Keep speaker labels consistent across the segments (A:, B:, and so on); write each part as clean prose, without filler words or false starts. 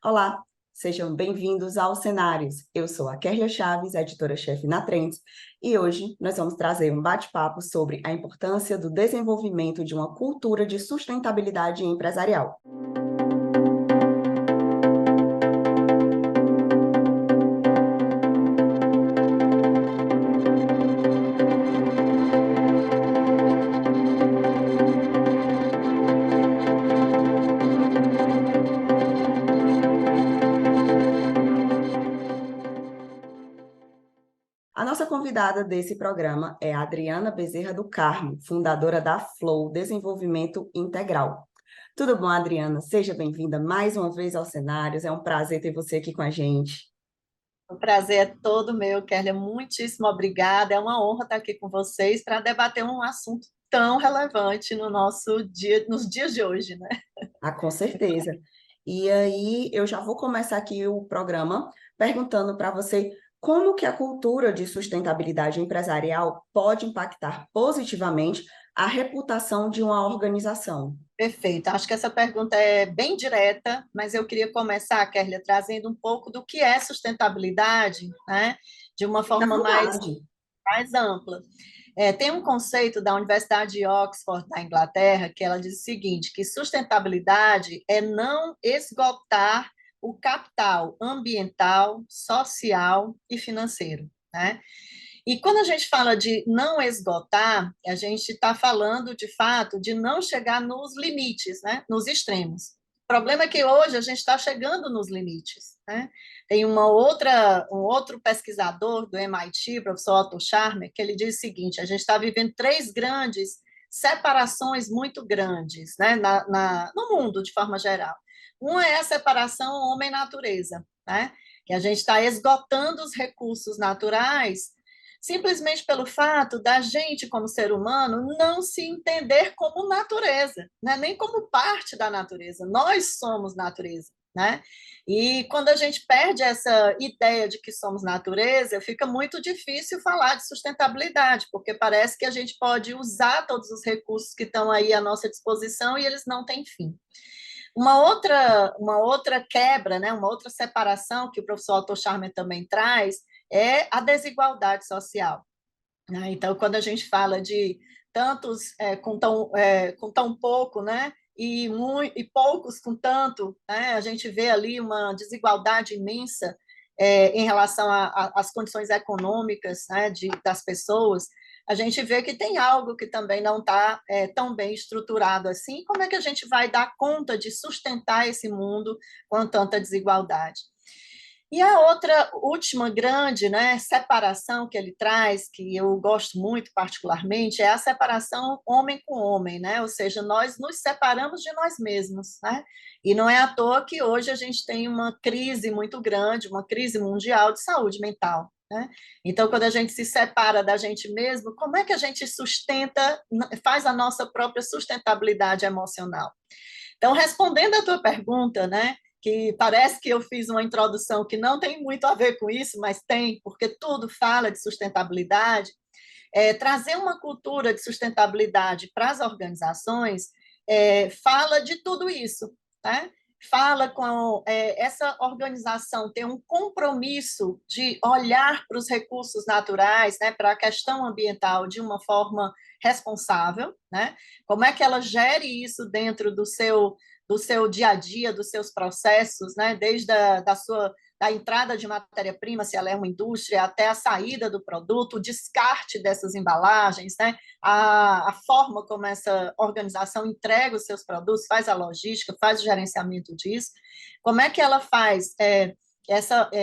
A: Olá, sejam bem-vindos ao Cenários. Eu sou a Kerlia Chaves, editora-chefe na Trends, e hoje nós vamos trazer um bate-papo sobre a importância do desenvolvimento de uma cultura de sustentabilidade empresarial. A nossa convidada desse programa é a Adriana Bezerra do Carmo, fundadora da Flow Desenvolvimento Integral. Tudo bom, Adriana? Seja bem-vinda mais uma vez aos Cenários. É um prazer ter você aqui com a gente.
B: O prazer é todo meu, Kelly. Muitíssimo obrigada. É uma honra estar aqui com vocês para debater um assunto tão relevante no nosso dia, nos dias de hoje, né?
A: Ah, com certeza. E aí, eu já vou começar aqui o programa perguntando para você como que a cultura de sustentabilidade empresarial pode impactar positivamente a reputação de uma organização.
B: Perfeito. Acho que essa pergunta é bem direta, mas eu queria começar, Kelly, trazendo um pouco do que é sustentabilidade, né? De uma
A: Fica à
B: forma
A: vontade.
B: mais ampla. Tem um conceito da Universidade de Oxford, da Inglaterra, que ela diz o seguinte, que sustentabilidade é não esgotar o capital ambiental, social e financeiro, né? E quando a gente fala de não esgotar, a gente está falando, de fato, de não chegar nos limites, né? Nos extremos. O problema é que hoje a gente está chegando nos limites, né? Tem um outro pesquisador do MIT, professor Otto Scharmer, que ele diz o seguinte: a gente está vivendo três grandes separações muito grandes, né, no mundo de forma geral. Uma é a separação homem-natureza, né, que a gente está esgotando os recursos naturais simplesmente pelo fato da gente, como ser humano, não se entender como natureza, né? Nem como parte da natureza. Nós somos natureza. Né? E quando a gente perde essa ideia de que somos natureza, fica muito difícil falar de sustentabilidade, porque parece que a gente pode usar todos os recursos que estão aí à nossa disposição e eles não têm fim. Uma outra quebra, né, uma outra separação que o professor Otto Scharmer também traz é a desigualdade social. Né? Então, quando a gente fala de tantos com tão pouco, né, e poucos com tanto, né, a gente vê ali uma desigualdade imensa em relação às condições econômicas, né, das pessoas. A gente vê que tem algo que também não está tão bem estruturado assim. Como é que a gente vai dar conta de sustentar esse mundo com tanta desigualdade? E a outra última grande, né, separação que ele traz, que eu gosto muito particularmente, é a separação homem com homem, né? Ou seja, nós nos separamos de nós mesmos, né? E não é à toa que hoje a gente tem uma crise muito grande, uma crise mundial de saúde mental, né? Então, quando a gente se separa da gente mesmo, como é que a gente sustenta, faz a nossa própria sustentabilidade emocional? Então, respondendo à tua pergunta, né, que parece que eu fiz uma introdução que não tem muito a ver com isso, mas tem, porque tudo fala de sustentabilidade, trazer uma cultura de sustentabilidade para as organizações fala de tudo isso, né? Fala com essa organização ter um compromisso de olhar para os recursos naturais, né, para a questão ambiental de uma forma responsável, né? Como é que ela gere isso dentro do seu dia a dia, dos seus processos, né? Desde da entrada de matéria-prima, se ela é uma indústria, até a saída do produto, o descarte dessas embalagens, né? A forma como essa organização entrega os seus produtos, faz a logística, faz o gerenciamento disso, como é que ela faz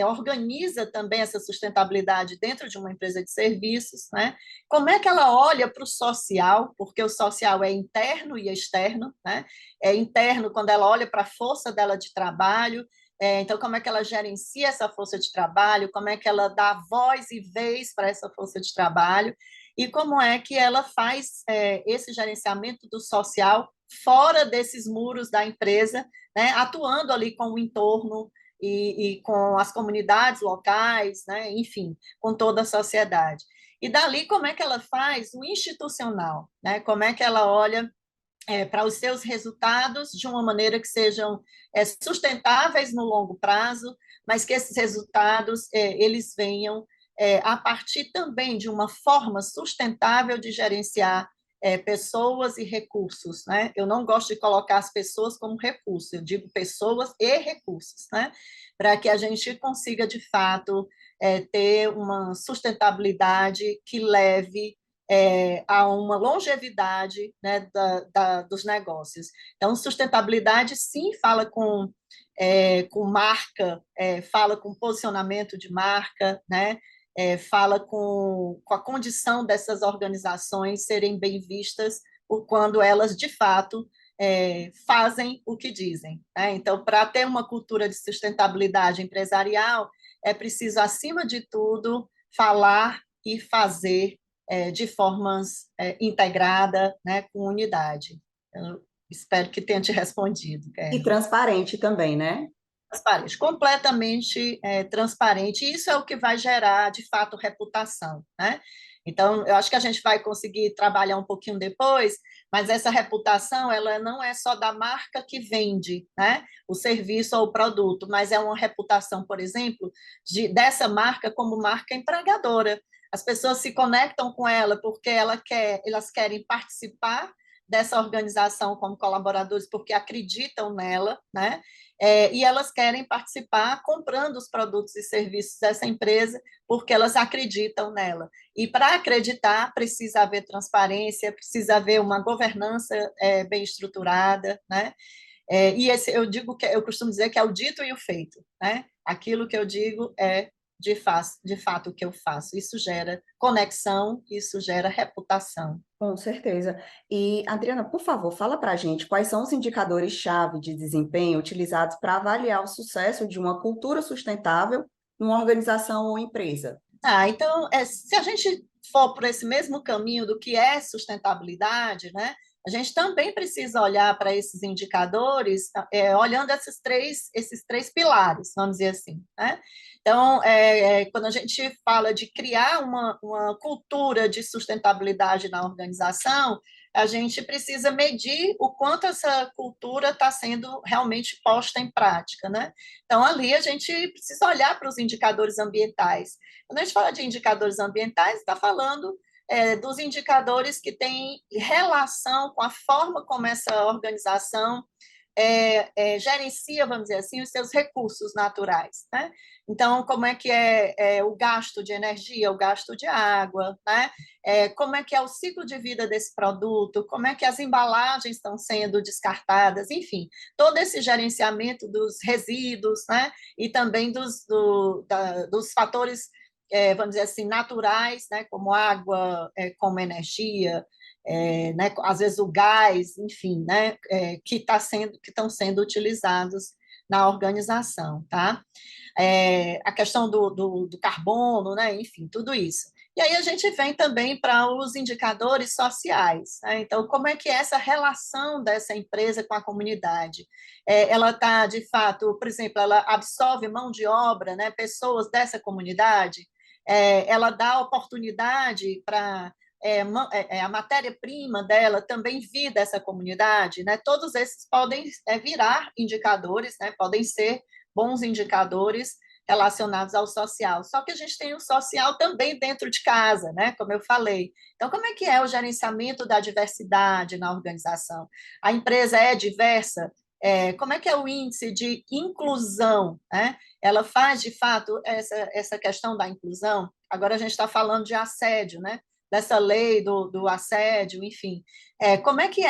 B: organiza também essa sustentabilidade dentro de uma empresa de serviços, né? Como é que ela olha para o social, porque o social é interno e externo, né? É interno quando ela olha para a força dela de trabalho, então, como é que ela gerencia essa força de trabalho, como é que ela dá voz e vez para essa força de trabalho, e como é que ela faz esse gerenciamento do social fora desses muros da empresa, né, atuando ali com o entorno e com as comunidades locais, né, enfim, com toda a sociedade. E dali, como é que ela faz o institucional, né, como é que ela olha para os seus resultados de uma maneira que sejam sustentáveis no longo prazo, mas que esses resultados eles venham a partir também de uma forma sustentável de gerenciar pessoas e recursos, né? Eu não gosto de colocar as pessoas como recurso, eu digo pessoas e recursos, né? Para que a gente consiga, de fato, ter uma sustentabilidade que leve a uma longevidade, né, dos negócios. Então, sustentabilidade, sim, fala com marca, fala com posicionamento de marca, né, fala com a condição dessas organizações serem bem vistas quando elas, de fato, fazem o que dizem. Né? Então, para ter uma cultura de sustentabilidade empresarial, é preciso, acima de tudo, falar e fazer de formas integrada, né, com unidade. Eu espero que tenha te respondido,
A: E
B: Kelly.
A: transparente também, né?
B: Transparente, completamente transparente. E isso é o que vai gerar, de fato, reputação, né? Então, eu acho que a gente vai conseguir trabalhar um pouquinho depois, mas essa reputação, ela não é só da marca que vende, né, o serviço ou o produto, mas é uma reputação, por exemplo, dessa marca como marca empregadora. As pessoas se conectam com ela porque elas querem participar dessa organização como colaboradores porque acreditam nela, né? E elas querem participar comprando os produtos e serviços dessa empresa porque elas acreditam nela. E para acreditar, precisa haver transparência, precisa haver uma governança bem estruturada, né? E esse, eu costumo dizer que é o dito e o feito, né? Aquilo que eu digo é de fato o que eu faço. Isso gera conexão, isso gera reputação.
A: Com certeza. E, Adriana, por favor, fala para a gente quais são os indicadores-chave de desempenho utilizados para avaliar o sucesso de uma cultura sustentável numa organização ou empresa.
B: Então, se a gente for por esse mesmo caminho do que é sustentabilidade, né, a gente também precisa olhar para esses indicadores, olhando esses três pilares, vamos dizer assim. Né? Então, quando a gente fala de criar uma cultura de sustentabilidade na organização, a gente precisa medir o quanto essa cultura está sendo realmente posta em prática. Né? Então, ali a gente precisa olhar para os indicadores ambientais. Quando a gente fala de indicadores ambientais, está falando dos indicadores que têm relação com a forma como essa organização gerencia, vamos dizer assim, os seus recursos naturais. Né? Então, como é que é o gasto de energia, o gasto de água, né? Como é que é o ciclo de vida desse produto, como é que as embalagens estão sendo descartadas, enfim, todo esse gerenciamento dos resíduos, né? E também dos fatores vamos dizer assim, naturais, né, como água, como energia, né, às vezes o gás, enfim, né, que estão sendo utilizados na organização, tá? A questão do carbono, né, enfim, tudo isso. E aí a gente vem também para os indicadores sociais. Né? Então, como é que é essa relação dessa empresa com a comunidade? Ela está, de fato, por exemplo, ela absorve mão de obra, né, pessoas dessa comunidade, ela dá oportunidade para a matéria-prima dela também vir dessa comunidade, né? Todos esses podem virar indicadores, né? Podem ser bons indicadores relacionados ao social. Só que a gente tem o social também dentro de casa, né? Como eu falei. Então, como é que é o gerenciamento da diversidade na organização? A empresa é diversa? Como é que é o índice de inclusão, né? Ela faz, de fato, essa questão da inclusão. Agora a gente está falando de assédio, né? Dessa lei do assédio, enfim. Como é que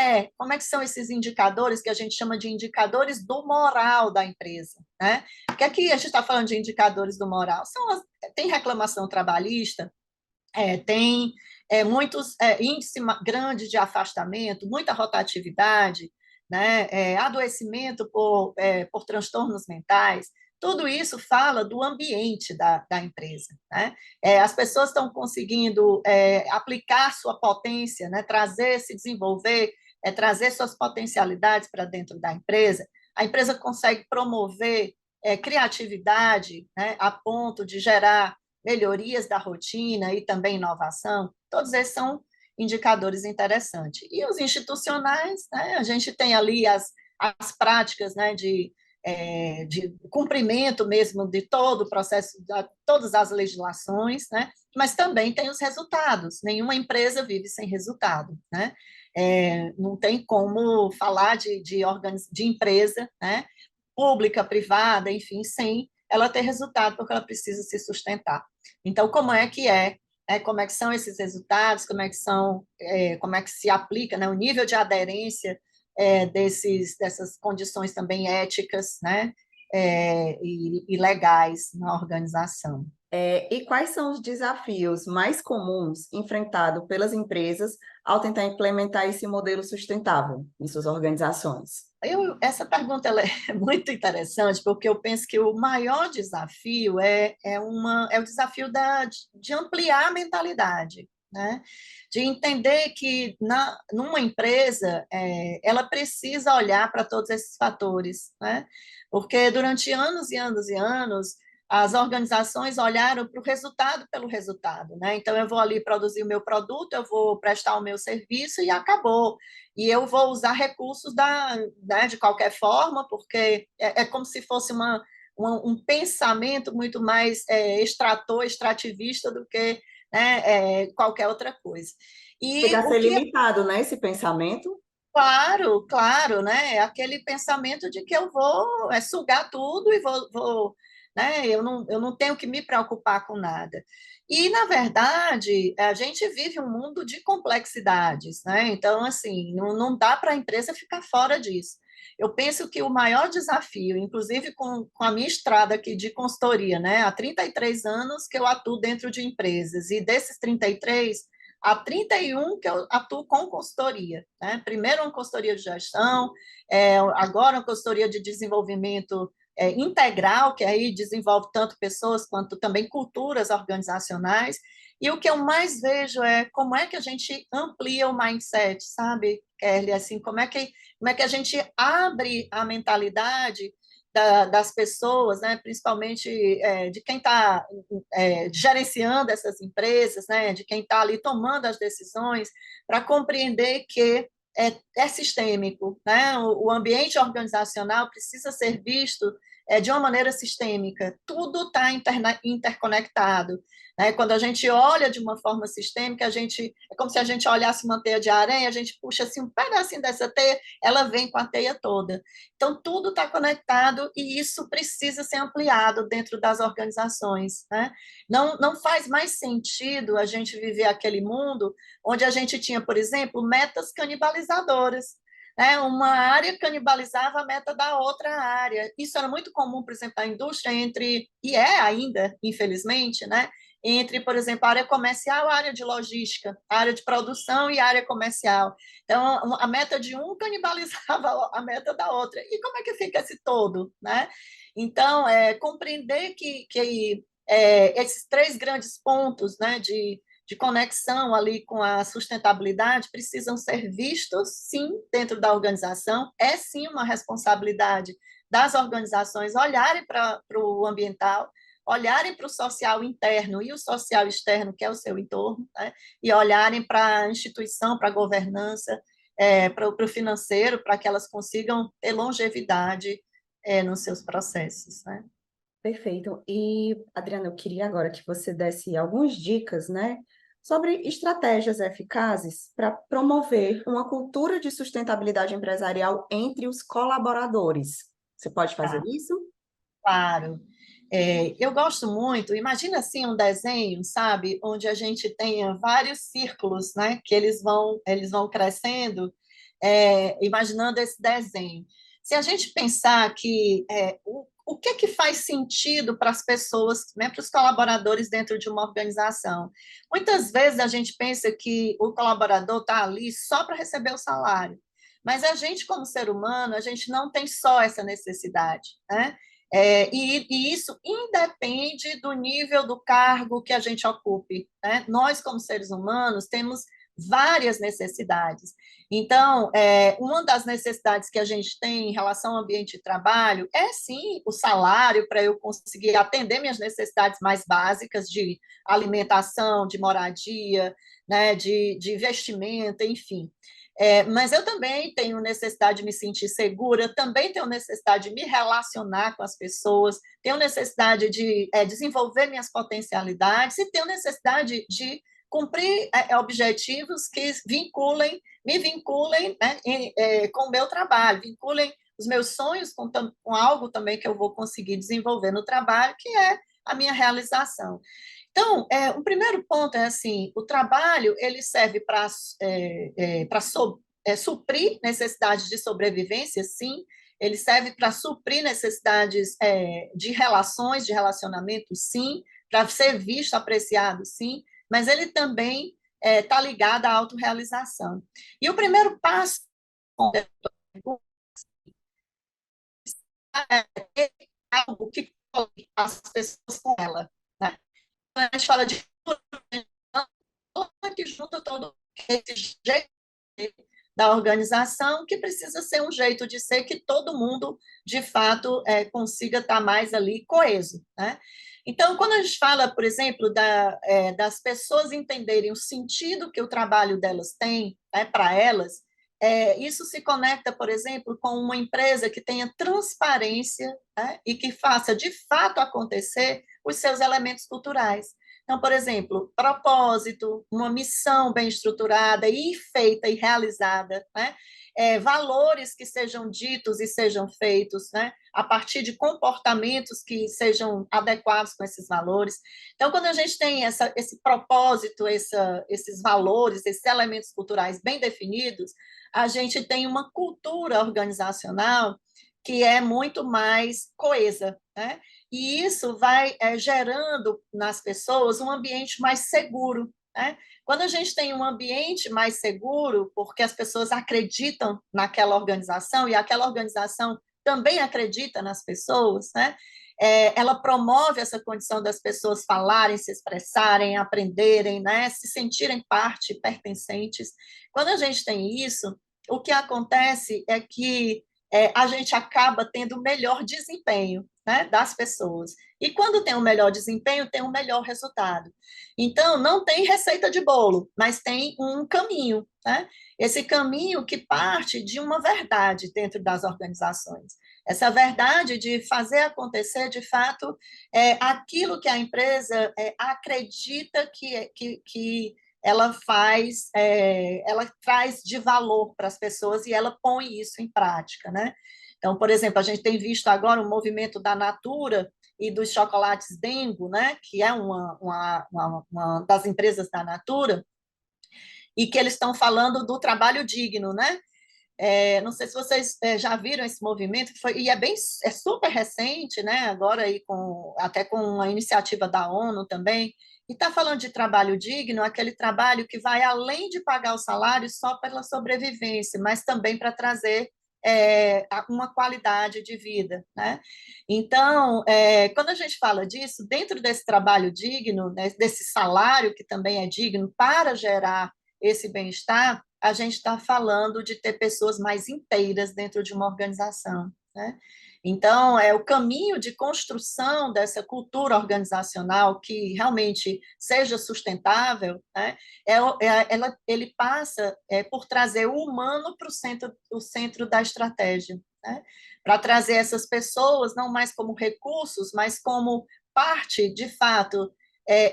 B: são esses indicadores que a gente chama de indicadores do moral da empresa, né? Porque aqui a gente está falando de indicadores do moral. Tem reclamação trabalhista, tem muitos índice grande de afastamento, muita rotatividade, né? Adoecimento por transtornos mentais. Tudo isso fala do ambiente da empresa. Né? As pessoas estão conseguindo aplicar sua potência, né? Trazer, se desenvolver, trazer suas potencialidades para dentro da empresa. A empresa consegue promover criatividade, né? A ponto de gerar melhorias da rotina e também inovação. Todos esses são indicadores interessantes. E os institucionais, né, a gente tem ali as práticas, né, de cumprimento mesmo de todo o processo, de todas as legislações, né, mas também tem os resultados. Nenhuma empresa vive sem resultado, né? Não tem como falar de empresa, né, pública, privada, enfim, sem ela ter resultado, porque ela precisa se sustentar. Então, como é que são esses resultados, como é que se aplica, né, o nível de aderência dessas condições também éticas, né, e legais na organização.
A: E quais são os desafios mais comuns enfrentados pelas empresas ao tentar implementar esse modelo sustentável em suas organizações?
B: Essa pergunta ela é muito interessante, porque eu penso que o maior desafio é o desafio de ampliar a mentalidade, né? De entender que numa empresa ela precisa olhar para todos esses fatores, né? Porque durante anos e anos e anos as organizações olharam para o resultado pelo resultado, né? Então eu vou ali produzir o meu produto, eu vou prestar o meu serviço e acabou, e eu vou usar recursos né, de qualquer forma, porque é como se fosse um pensamento muito mais extrativista do que, né, qualquer outra coisa. E
A: Chega a
B: o
A: ser
B: que
A: limitado, né, esse pensamento?
B: Claro, claro, né? É aquele pensamento de que eu vou sugar tudo e né? Eu não tenho que me preocupar com nada. E, na verdade, a gente vive um mundo de complexidades, né? Então, assim, não dá para a empresa ficar fora disso. Eu penso que o maior desafio, inclusive com a minha estrada aqui de consultoria, né? Há 33 anos que eu atuo dentro de empresas, e desses 33 há 31 que eu atuo com consultoria, né? Primeiro uma consultoria de gestão, agora uma consultoria de desenvolvimento integral, que aí desenvolve tanto pessoas quanto também culturas organizacionais. E o que eu mais vejo é como é que a gente amplia o mindset, sabe, Kelly? Assim, como é que a gente abre a mentalidade das pessoas, né, principalmente de quem está gerenciando essas empresas, né, de quem está ali tomando as decisões, para compreender que é sistêmico, né? O ambiente organizacional precisa ser visto de uma maneira sistêmica. Tudo está interconectado, né? Quando a gente olha de uma forma sistêmica, é como se a gente olhasse uma teia de aranha, a gente puxa assim um pedacinho dessa teia, ela vem com a teia toda. Então, tudo está conectado e isso precisa ser ampliado dentro das organizações, né? Não faz mais sentido a gente viver aquele mundo onde a gente tinha, por exemplo, metas canibalizadoras, né? Uma área canibalizava a meta da outra área. Isso era muito comum, por exemplo, na indústria, e é ainda, infelizmente, né? Entre, por exemplo, a área comercial, a área de logística, a área de produção e a área comercial. Então, a meta de um canibalizava a meta da outra. E como é que fica esse todo, né? Então, compreender que esses três grandes pontos, né, de conexão ali com a sustentabilidade precisam ser vistos, sim, dentro da organização. É, sim, uma responsabilidade das organizações olharem para o ambiental, olharem para o social interno e o social externo, que é o seu entorno, né? E olharem para a instituição, para a governança, para o financeiro, para que elas consigam ter longevidade nos seus processos, né?
A: Perfeito. E, Adriana, eu queria agora que você desse algumas dicas, né, sobre estratégias eficazes para promover uma cultura de sustentabilidade empresarial entre os colaboradores. Você pode fazer
B: Tá,
A: isso?
B: claro. Eu gosto muito, imagina assim um desenho, sabe, onde a gente tenha vários círculos, né, que eles vão crescendo, imaginando esse desenho. Se a gente pensar que o que que faz sentido para as pessoas, né, para os colaboradores dentro de uma organização? Muitas vezes a gente pensa que o colaborador está ali só para receber o salário, mas a gente, como ser humano, a gente não tem só essa necessidade, né? E isso independe do nível do cargo que a gente ocupe, né? Nós, como seres humanos, temos várias necessidades. Então, uma das necessidades que a gente tem em relação ao ambiente de trabalho é, sim, o salário para eu conseguir atender minhas necessidades mais básicas de alimentação, de moradia, né, de vestimenta, enfim. Mas eu também tenho necessidade de me sentir segura, também tenho necessidade de me relacionar com as pessoas, tenho necessidade de desenvolver minhas potencialidades e tenho necessidade de cumprir objetivos que me vinculem, né, com o meu trabalho, vinculem os meus sonhos com algo também que eu vou conseguir desenvolver no trabalho, que é a minha realização. Então, o primeiro ponto é assim, o trabalho ele serve para suprir necessidades de sobrevivência, sim, ele serve para suprir necessidades de relações, de relacionamento, sim, para ser visto, apreciado, sim, mas ele também está ligado à autorrealização. E o primeiro passo é ter algo que coloque as pessoas com ela, né? Quando a gente fala de que junta todo esse jeito da organização, que precisa ser um jeito de ser que todo mundo, de fato, consiga estar mais ali coeso, né? Então, quando a gente fala, por exemplo, das pessoas entenderem o sentido que o trabalho delas tem, né, para elas, isso se conecta, por exemplo, com uma empresa que tenha transparência, né, e que faça, de fato, acontecer os seus elementos culturais. Então, por exemplo, propósito, uma missão bem estruturada e feita e realizada, né? Valores que sejam ditos e sejam feitos, né? A partir de comportamentos que sejam adequados com esses valores. Então, quando a gente tem esse propósito, esses valores, esses elementos culturais bem definidos, a gente tem uma cultura organizacional que é muito mais coesa, né? E isso vai gerando nas pessoas um ambiente mais seguro, né? Quando a gente tem um ambiente mais seguro, porque as pessoas acreditam naquela organização e aquela organização também acredita nas pessoas, né? Ela promove essa condição das pessoas falarem, se expressarem, aprenderem, né? Se sentirem parte, pertencentes. Quando a gente tem isso, o que acontece é que a gente acaba tendo melhor desempenho, né, das pessoas. E quando tem um melhor desempenho, tem um melhor resultado. Então, não tem receita de bolo, mas tem um caminho, né? Esse caminho que parte de uma verdade dentro das organizações. Essa verdade de fazer acontecer, de fato, aquilo que a empresa acredita que ela faz, ela traz de valor para as pessoas e ela põe isso em prática, né? Então, por exemplo, a gente tem visto agora o movimento da Natura e dos chocolates Dengo, né? Que é uma das empresas da Natura, e que eles estão falando do trabalho digno, né? Não sei se vocês já viram esse movimento, e é super recente, né? Agora aí até com a iniciativa da ONU também, e está falando de trabalho digno, aquele trabalho que vai além de pagar o salário só pela sobrevivência, mas também para trazer uma qualidade de vida, né? Então, quando a gente fala disso, dentro desse trabalho digno, né, desse salário que também é digno para gerar esse bem-estar, a gente está falando de ter pessoas mais inteiras dentro de uma organização, né? Então, o caminho de construção dessa cultura organizacional que realmente seja sustentável, né? Ele passa por trazer o humano para o centro da estratégia, né? Para trazer essas pessoas não mais como recursos, mas como parte, de fato,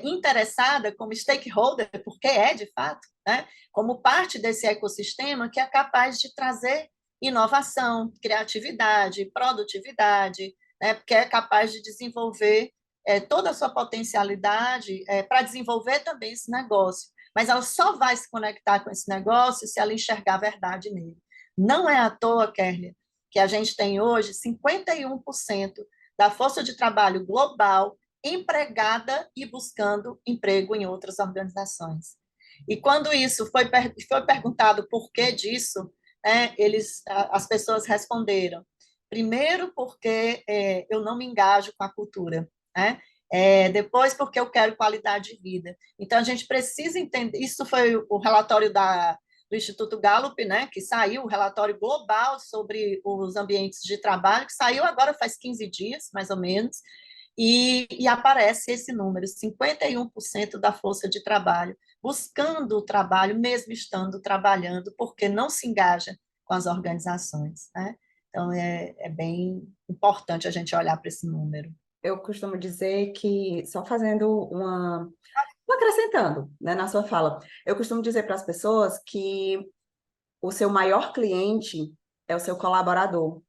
B: interessada, como stakeholder, porque de fato, né? Como parte desse ecossistema que é capaz de trazer inovação, criatividade, produtividade, né? Porque é capaz de desenvolver toda a sua potencialidade para desenvolver também esse negócio. Mas ela só vai se conectar com esse negócio se ela enxergar a verdade nele. Não é à toa, Kerlia, que a gente tem hoje 51% da força de trabalho global empregada e buscando emprego em outras organizações. E quando isso foi perguntado por que disso, né, as pessoas responderam: primeiro, porque eu não me engajo com a cultura, né? Depois, porque eu quero qualidade de vida. Então, a gente precisa entender. Isso foi o relatório do Instituto Gallup, né, que saiu, o relatório global sobre os ambientes de trabalho, que saiu agora faz 15 dias, mais ou menos, e aparece esse número: 51% da força de trabalho buscando o trabalho, mesmo estando trabalhando, porque não se engaja com as organizações, né? Então, é bem importante a gente olhar para esse número.
A: Eu costumo dizer que, só fazendo acrescentando, né, na sua fala, eu costumo dizer para as pessoas que o seu maior cliente é o seu colaborador,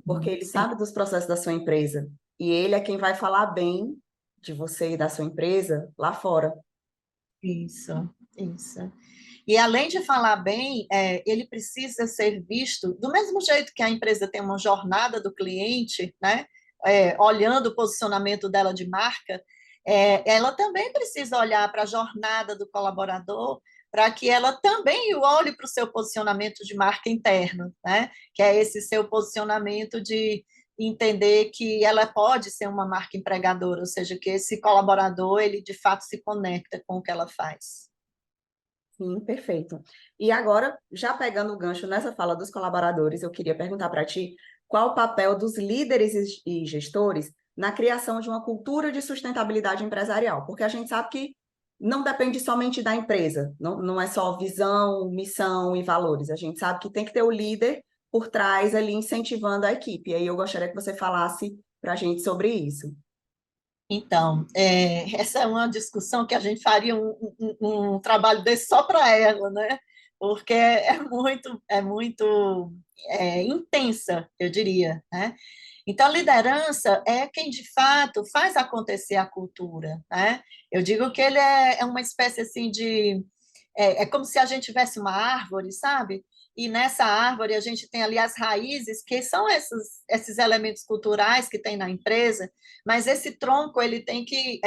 A: porque ele
B: Sim,
A: sabe dos processos da sua empresa e ele é quem vai falar bem de você e da sua empresa lá fora.
B: isso, isso. E além de falar bem, ele precisa ser visto do mesmo jeito que a empresa tem uma jornada do cliente, né? Olhando o posicionamento dela de marca, ela também precisa olhar para a jornada do colaborador, para que ela também olhe para o seu posicionamento de marca interno, né? Que é esse seu posicionamento de entender que ela pode ser uma marca empregadora, ou seja, que esse colaborador ele de fato se conecta com o que ela faz.
A: Sim, perfeito. E agora, já pegando o gancho nessa fala dos colaboradores, eu queria perguntar para ti qual o papel dos líderes e gestores na criação de uma cultura de sustentabilidade empresarial, porque a gente sabe que não depende somente da empresa, não é só visão, missão e valores, a gente sabe que tem que ter o líder por trás ali incentivando a equipe. E aí eu gostaria que você falasse para a gente sobre isso.
B: Então, essa é uma discussão que a gente faria um trabalho desse só para ela, né? Porque é muito intensa, eu diria, né? Então, a liderança é quem, de fato, faz acontecer a cultura, né? Eu digo que ele é uma espécie, assim, de... É como se a gente tivesse uma árvore, sabe? E nessa árvore a gente tem ali as raízes, que são esses elementos culturais que tem na empresa, mas esse tronco ele tem que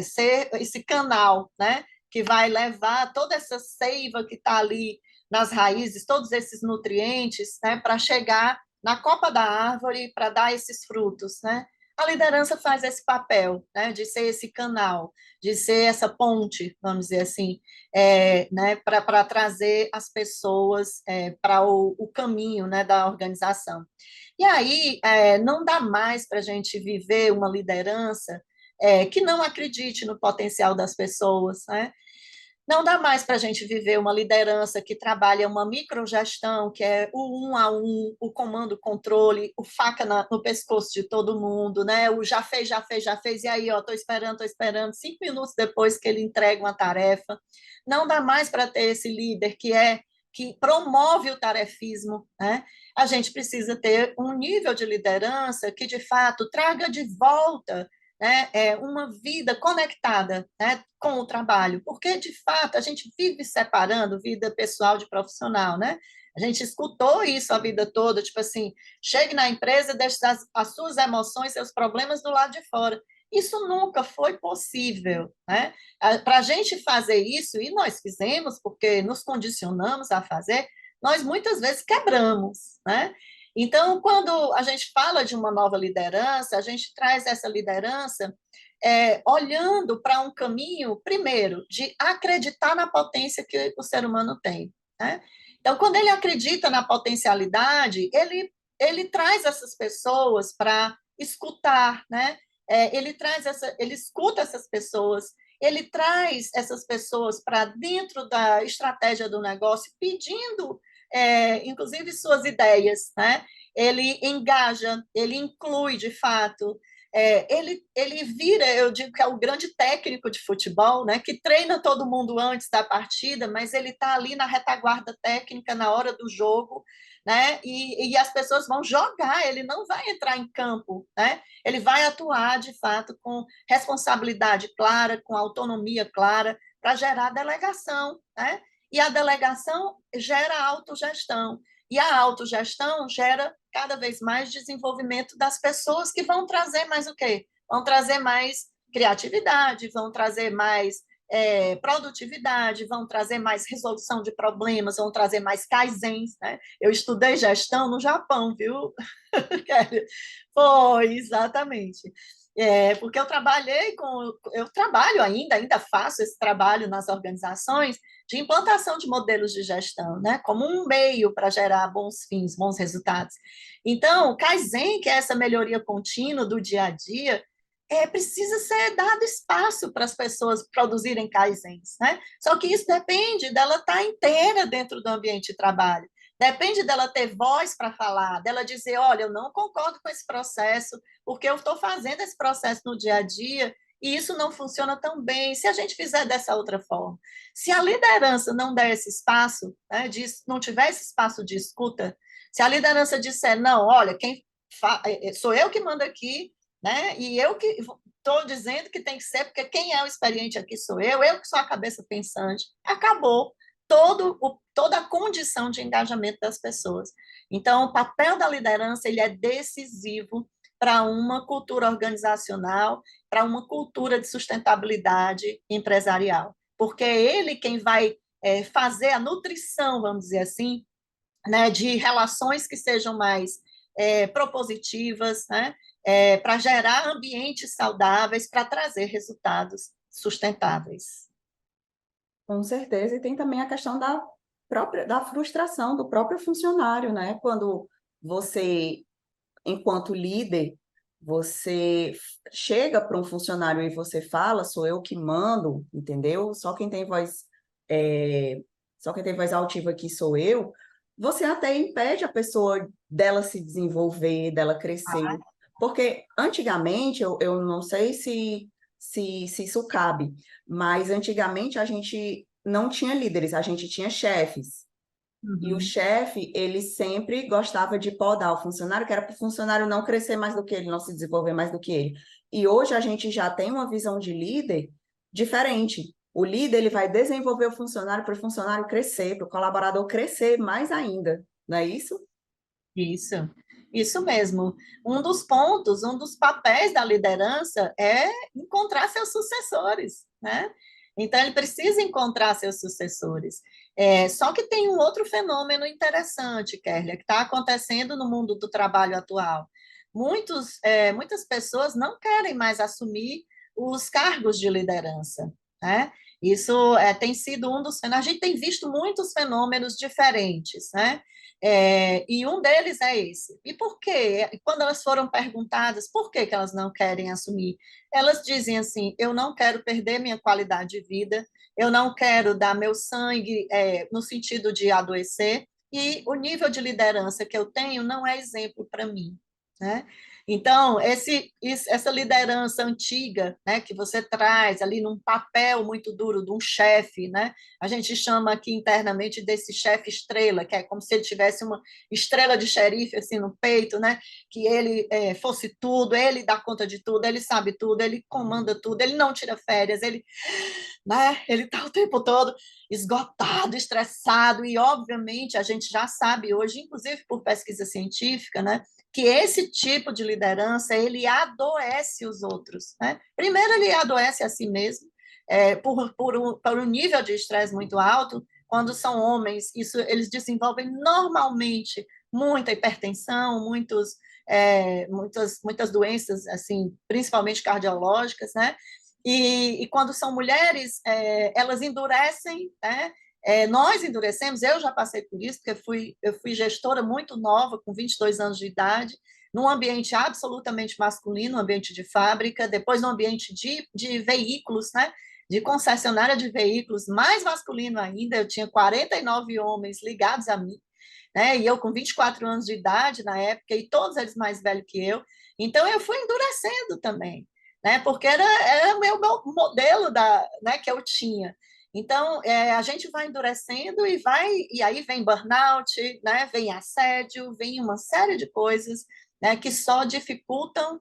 B: ser esse canal, né? Que vai levar toda essa seiva que está ali nas raízes, todos esses nutrientes, né? Para chegar na copa da árvore para dar esses frutos, né? A liderança faz esse papel, né? De ser esse canal, de ser essa ponte, vamos dizer assim, né? Para trazer as pessoas para o caminho, né? Da organização. E aí, não dá mais para a gente viver uma liderança que não acredite no potencial das pessoas, né? Não dá mais para a gente viver uma liderança que trabalha uma microgestão, que é o um a um, o comando, controle, o faca no pescoço de todo mundo, né? O já fez, já fez, já fez, e aí, ó, estou esperando, 5 minutos depois que ele entrega uma tarefa. Não dá mais para ter esse líder que promove o tarefismo, né? A gente precisa ter um nível de liderança que, de fato, traga de volta, né, uma vida conectada, né, com o trabalho, porque, de fato, a gente vive separando vida pessoal de profissional, né? A gente escutou isso a vida toda, tipo assim, chegue na empresa, deixe as suas emoções, seus problemas do lado de fora. Isso nunca foi possível, né? Para a gente fazer isso, e nós fizemos, porque nos condicionamos a fazer, nós muitas vezes quebramos, né? Então, quando a gente fala de uma nova liderança, a gente traz essa liderança olhando para um caminho, primeiro, de acreditar na potência que o ser humano tem, né? Então, quando ele acredita na potencialidade, ele traz essas pessoas para escutar, né? Ele escuta essas pessoas, ele traz essas pessoas para dentro da estratégia do negócio, pedindo inclusive suas ideias, né? Ele engaja, ele inclui de fato, ele vira, eu digo que é o grande técnico de futebol, né? Que treina todo mundo antes da partida, mas ele está ali na retaguarda técnica na hora do jogo, né? E as pessoas vão jogar, ele não vai entrar em campo, né? Ele vai atuar de fato com responsabilidade clara, com autonomia clara, para gerar delegação, né? E a delegação gera autogestão. E a autogestão gera cada vez mais desenvolvimento das pessoas que vão trazer mais o quê? Vão trazer mais criatividade, vão trazer mais produtividade, vão trazer mais resolução de problemas, vão trazer mais kaizens, né? Eu estudei gestão no Japão, viu, Kelly? Foi, exatamente. Porque eu trabalho ainda faço esse trabalho nas organizações de implantação de modelos de gestão, né, como um meio para gerar bons fins, bons resultados. Então, o Kaizen, que é essa melhoria contínua do dia a dia, precisa ser dado espaço para as pessoas produzirem Kaizens, né? Só que isso depende dela estar inteira dentro do ambiente de trabalho. Depende dela ter voz para falar, dela dizer, olha, eu não concordo com esse processo, porque eu estou fazendo esse processo no dia a dia e isso não funciona tão bem. Se a gente fizer dessa outra forma, se a liderança não der esse espaço, né, não tiver esse espaço de escuta, se a liderança disser, não, olha, sou eu que mando aqui, né, e eu que estou dizendo que tem que ser, porque quem é o experiente aqui sou eu que sou a cabeça pensante, acabou toda a condição de engajamento das pessoas. Então, o papel da liderança ele é decisivo para uma cultura organizacional, para uma cultura de sustentabilidade empresarial, porque é ele quem vai fazer a nutrição, vamos dizer assim, né, de relações que sejam mais propositivas, né, para gerar ambientes saudáveis, para trazer resultados sustentáveis.
A: Com certeza, e tem também a questão da frustração do próprio funcionário, né? Quando você, enquanto líder, você chega para um funcionário e você fala, sou eu que mando, entendeu? É, só quem tem voz altiva aqui sou eu. Você até impede a pessoa dela se desenvolver, dela crescer. Porque antigamente, eu não sei se isso cabe, mas antigamente a gente não tinha líderes, a gente tinha chefes. E o
B: Uhum.
A: chefe, ele sempre gostava de podar o funcionário, que era para o funcionário não crescer mais do que ele, não se desenvolver mais do que ele. E hoje a gente já tem uma visão de líder diferente. O líder, ele vai desenvolver o funcionário para o funcionário crescer, para o colaborador crescer mais ainda. Não é isso?
B: Isso, isso mesmo. Um dos papéis da liderança é encontrar seus sucessores, né? Então, ele precisa encontrar seus sucessores. Só que tem um outro fenômeno interessante, Kerlia, que está acontecendo no mundo do trabalho atual. Muitas pessoas não querem mais assumir os cargos de liderança, né? Isso tem sido um dos fenômenos. A gente tem visto muitos fenômenos diferentes, né? E um deles é esse. E por quê? Quando elas foram perguntadas por que que elas não querem assumir, elas dizem assim: eu não quero perder minha qualidade de vida, eu não quero dar meu sangue no sentido de adoecer, e o nível de liderança que eu tenho não é exemplo para mim. Né? Então, essa liderança antiga, né, que você traz ali num papel muito duro de um chefe, né, a gente chama aqui internamente desse chefe estrela, que é como se ele tivesse uma estrela de xerife assim no peito, né, que ele fosse tudo, ele dá conta de tudo, ele sabe tudo, ele comanda tudo, ele não tira férias, ele está o tempo todo esgotado, estressado, e obviamente a gente já sabe hoje, inclusive por pesquisa científica, né, que esse tipo de liderança ele adoece os outros, né? Primeiro ele adoece a si mesmo por um nível de estresse muito alto. Quando são homens, eles desenvolvem normalmente muita hipertensão, muitas doenças, assim, principalmente cardiológicas, né? E quando são mulheres, elas endurecem, né? Nós endurecemos, eu já passei por isso, porque eu fui gestora muito nova, com 22 anos de idade, num ambiente absolutamente masculino, um ambiente de fábrica, depois num ambiente de veículos, né? De concessionária de veículos, mais masculino ainda, eu tinha 49 homens ligados a mim, né? E eu com 24 anos de idade na época, e todos eles mais velhos que eu, então eu fui endurecendo também, né? Porque era o meu modelo né, que eu tinha. Então, a gente vai endurecendo e aí vem burnout, né, vem assédio, vem uma série de coisas, né, que só dificultam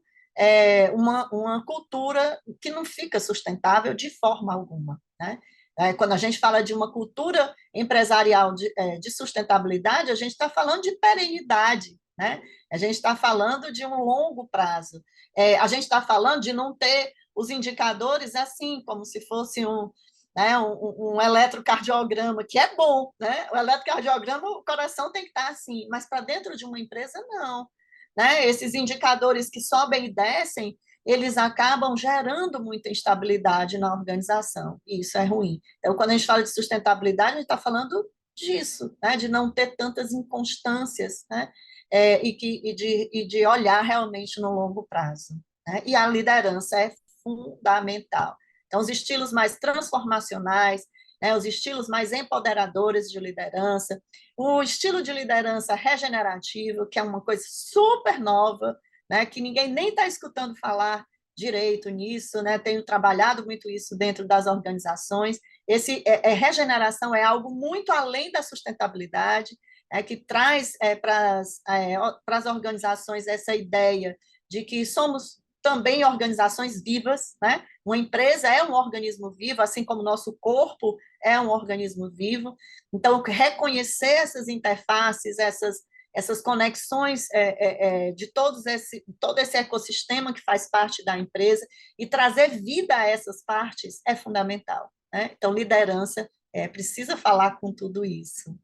B: uma cultura que não fica sustentável de forma alguma. Né? Quando a gente fala de uma cultura empresarial de sustentabilidade, a gente está falando de perenidade, né? A gente está falando de um longo prazo. A gente está falando de não ter os indicadores assim, como se fosse um eletrocardiograma, que é bom, né? O eletrocardiograma, o coração tem que estar assim, mas para dentro de uma empresa, não. Né? Esses indicadores que sobem e descem, eles acabam gerando muita instabilidade na organização, e isso é ruim. Então, quando a gente fala de sustentabilidade, a gente está falando disso, né, de não ter tantas inconstâncias, né, e de olhar realmente no longo prazo. Né, e a liderança é fundamental. Então, os estilos mais transformacionais, né, os estilos mais empoderadores de liderança, o estilo de liderança regenerativo, que é uma coisa super nova, né, que ninguém nem está escutando falar direito nisso, né? Tenho trabalhado muito isso dentro das organizações. Regeneração é algo muito além da sustentabilidade, que traz para as organizações essa ideia de que somos também organizações vivas, né? Uma empresa é um organismo vivo, assim como o nosso corpo é um organismo vivo. Então, reconhecer essas interfaces, essas conexões de todo esse ecossistema que faz parte da empresa e trazer vida a essas partes é fundamental. Né? Então, liderança precisa falar com tudo isso.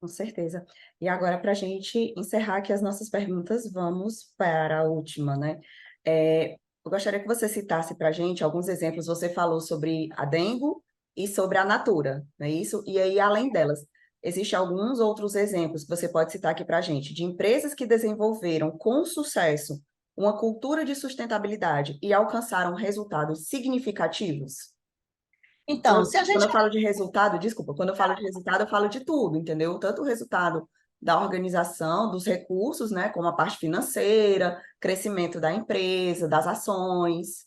A: Com certeza. E agora, para a gente encerrar aqui as nossas perguntas, vamos para a última, né? Eu gostaria que você citasse para a gente alguns exemplos. Você falou sobre a Dengo e sobre a Natura, não é isso? E aí, além delas, existem alguns outros exemplos que você pode citar aqui para a gente, de empresas que desenvolveram com sucesso uma cultura de sustentabilidade e alcançaram resultados significativos?
B: Então, se a
A: Quando
B: gente
A: eu falo de resultado, desculpa, quando eu falo de resultado, eu falo de tudo, entendeu? Tanto o resultado da organização, dos recursos, né, como a parte financeira, crescimento da empresa, das ações.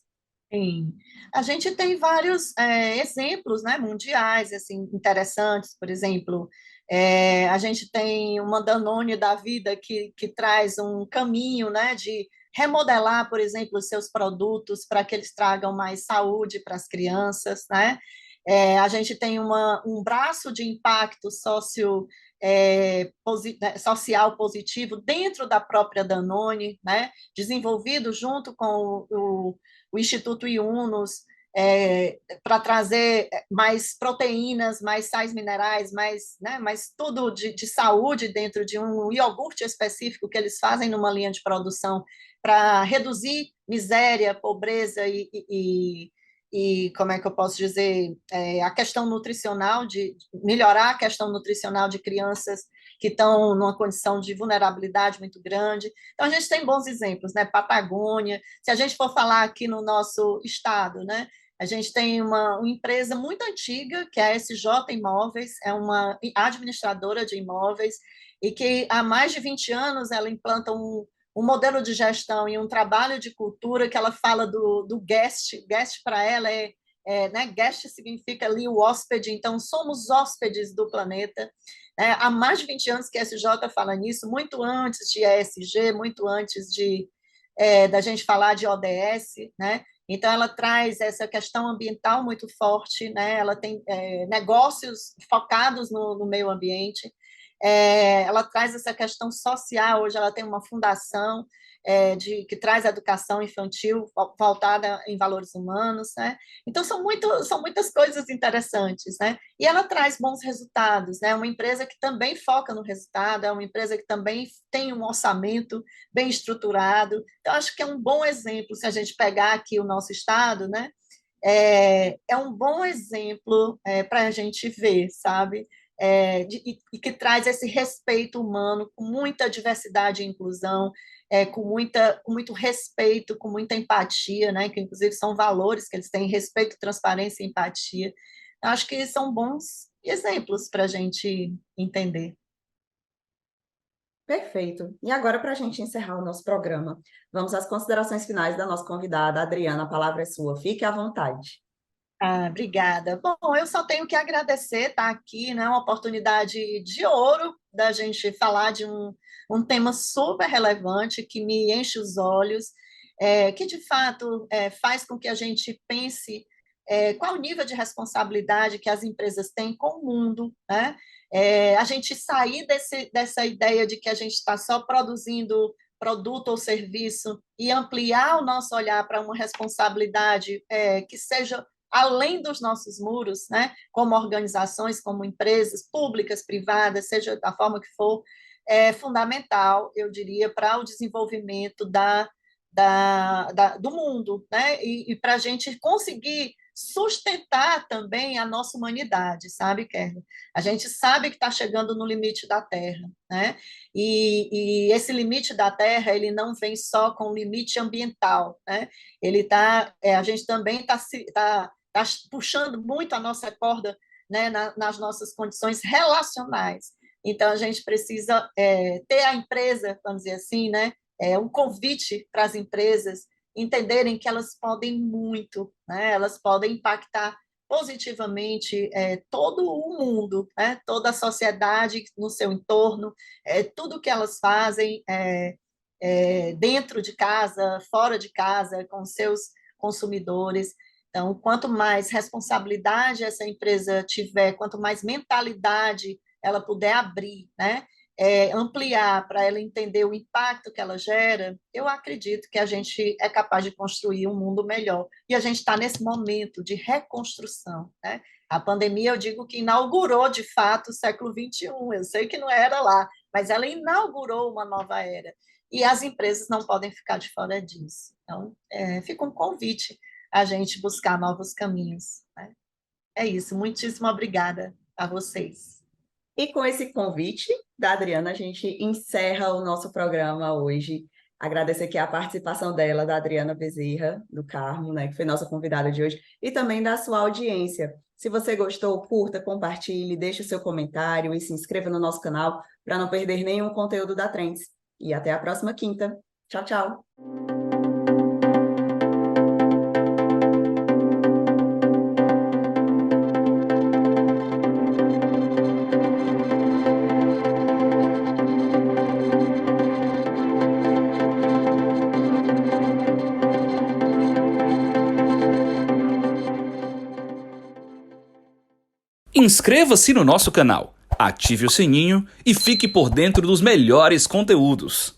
B: Sim. A gente tem vários exemplos, né, mundiais assim, interessantes, por exemplo, a gente tem uma Danone da vida que traz um caminho, né, de remodelar, por exemplo, os seus produtos para que eles tragam mais saúde para as crianças, né? A gente tem um braço de impacto social positivo dentro da própria Danone, né? Desenvolvido junto com o Instituto Iunos, para trazer mais proteínas, mais sais minerais, mais tudo de saúde dentro de um iogurte específico que eles fazem numa linha de produção para reduzir miséria, pobreza e como é que eu posso dizer, a questão nutricional, de melhorar a questão nutricional de crianças que estão numa condição de vulnerabilidade muito grande. Então, a gente tem bons exemplos, né? Patagônia, se a gente for falar aqui no nosso estado, né? A gente tem uma empresa muito antiga, que é a SJ Imóveis, é uma administradora de imóveis, e que há mais de 20 anos ela implanta um modelo de gestão e um trabalho de cultura que ela fala do guest. Guest para ela né, guest significa ali o hóspede, então somos hóspedes do planeta. Há mais de 20 anos que a SJ fala nisso, muito antes de ESG, muito antes da gente falar de ODS, né? Então, ela traz essa questão ambiental muito forte, né? Ela tem negócios focados no meio ambiente, ela traz essa questão social. Hoje ela tem uma fundação que traz educação infantil voltada em valores humanos, né? Então são muitas coisas interessantes, né? E ela traz bons resultados, né? Uma empresa que também foca no resultado, é uma empresa que também tem um orçamento bem estruturado. Então acho que é um bom exemplo se a gente pegar aqui o nosso estado, né? É um bom exemplo para a gente ver, sabe? E que traz esse respeito humano com muita diversidade e inclusão, com muito respeito, com muita empatia, né? Que inclusive são valores que eles têm: respeito, transparência e empatia. Eu acho que são bons exemplos para a gente entender.
A: Perfeito. E agora, para a gente encerrar o nosso programa, vamos às considerações finais da nossa convidada, Adriana. A palavra é sua. Fique à vontade.
B: Ah, obrigada. Bom, eu só tenho que agradecer estar aqui, né? Uma oportunidade de ouro da gente falar de um tema super relevante que me enche os olhos, que de fato faz com que a gente pense qual o nível de responsabilidade que as empresas têm com o mundo, né? A gente sair dessa ideia de que a gente está só produzindo produto ou serviço e ampliar o nosso olhar para uma responsabilidade que seja além dos nossos muros, né, como organizações, como empresas públicas, privadas, seja da forma que for, é fundamental, eu diria, para o desenvolvimento do mundo, né? E para a gente conseguir sustentar também a nossa humanidade, sabe, Kerry? A gente sabe que está chegando no limite da Terra, né? E esse limite da Terra, ele não vem só com o limite ambiental, né? A gente também tá puxando muito a nossa corda, né, nas nossas condições relacionais. Então, a gente precisa ter a empresa, vamos dizer assim, né, um convite para as empresas entenderem que elas podem muito, né? Elas podem impactar positivamente todo o mundo, né? Toda a sociedade no seu entorno, tudo que elas fazem dentro de casa, fora de casa, com seus consumidores. Então, quanto mais responsabilidade essa empresa tiver, quanto mais mentalidade ela puder abrir, né? Ampliar para ela entender o impacto que ela gera, eu acredito que a gente é capaz de construir um mundo melhor. E a gente está nesse momento de reconstrução, né? A pandemia, eu digo que inaugurou, de fato, o século XXI. Eu sei que não era lá, mas ela inaugurou uma nova era. E as empresas não podem ficar de fora disso. Então, fica um convite a gente buscar novos caminhos, né? É isso. Muitíssimo obrigada a vocês.
A: E com esse convite da Adriana, a gente encerra o nosso programa hoje. Agradecer aqui a participação dela, da Adriana Bezerra, do Carmo, né, que foi nossa convidada de hoje, e também da sua audiência. Se você gostou, curta, compartilhe, deixe o seu comentário e se inscreva no nosso canal para não perder nenhum conteúdo da Trends. E até a próxima quinta. Tchau, tchau!
C: Inscreva-se no nosso canal, ative o sininho e fique por dentro dos melhores conteúdos.